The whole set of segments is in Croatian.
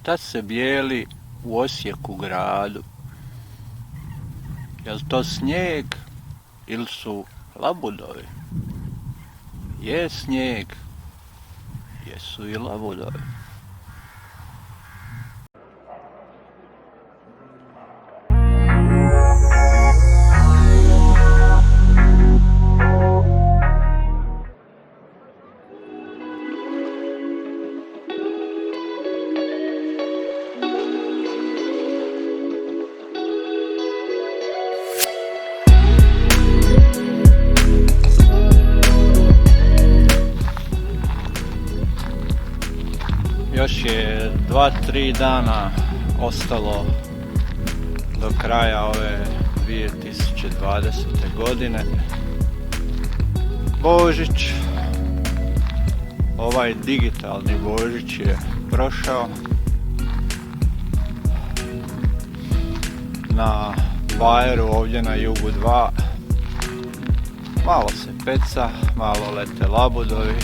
Šta se bijeli u Osijeku gradu? Jel to snijeg ili su labudovi? Je snijeg, jesu i labudovi. Još je 2-3 dana ostalo do kraja ove 2020. godine. Božić, ovaj digitalni Božić je prošao. Na Bajeru ovdje na Jugu 2 malo se peca, malo lete labudovi.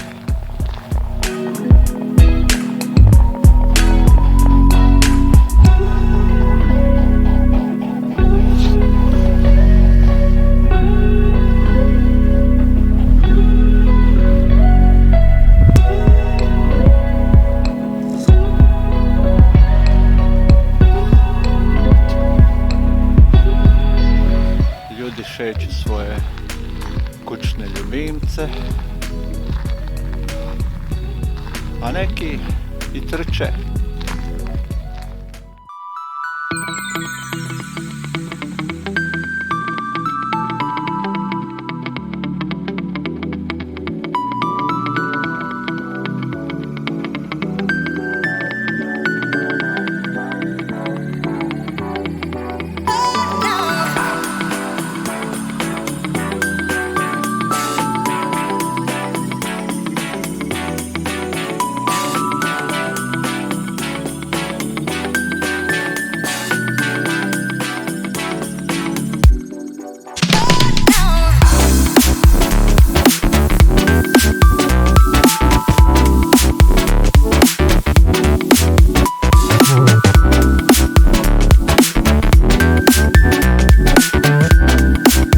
Ljudi šeću svoje kućne ljubimce, a neki i trče.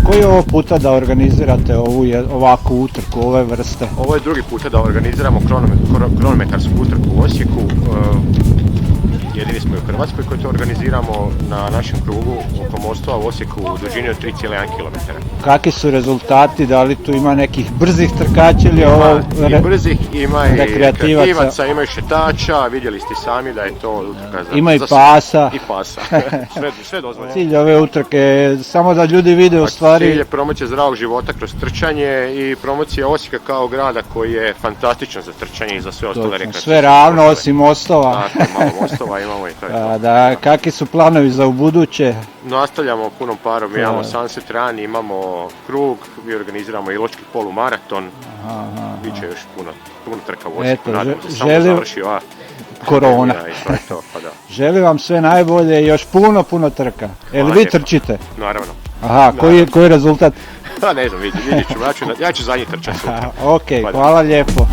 Koji je ovo puta da organizirate ovakvu utrku ove vrste? Ovo je drugi puta da organiziramo kronometarsku utrku u Osijeku. Jedini smo u Hrvatskoj koji to organiziramo na našem krugu oko mostova u Osijeku u dužini od 3,1 km. Kakvi su rezultati? Da li tu ima nekih brzih trkača ili i brzih, ima i rekreativaca, ima i šetača, vidjeli ste sami da je to utrka za... Ima i pasa. I pasa, sve dozvoljeno. Cilj ove utrke je samo da ljudi vide u stvari... Cilj je promocija zdravog života kroz trčanje i promocija Osijeka kao grada koji je fantastičan za trčanje i za sve ostale rekreacije. Sve ravno osim mostova. Tako, malo mostova imamo i to je to. Da, kakvi su planovi za ubuduće? Nastavljamo punom parom, mi imamo Sunset Run, imamo krug, mi organiziramo Iločki polumaraton, bit će još puno trka u Osijeku, nadamo se samo završi ova korona. To, pa da. Želim vam sve najbolje i još puno trka. Jel vi trčite? Naravno. Aha, koji je rezultat? Ne znam, vidjet ću, ja ću zadnji trčati sutra. Ok, hvala lijepo.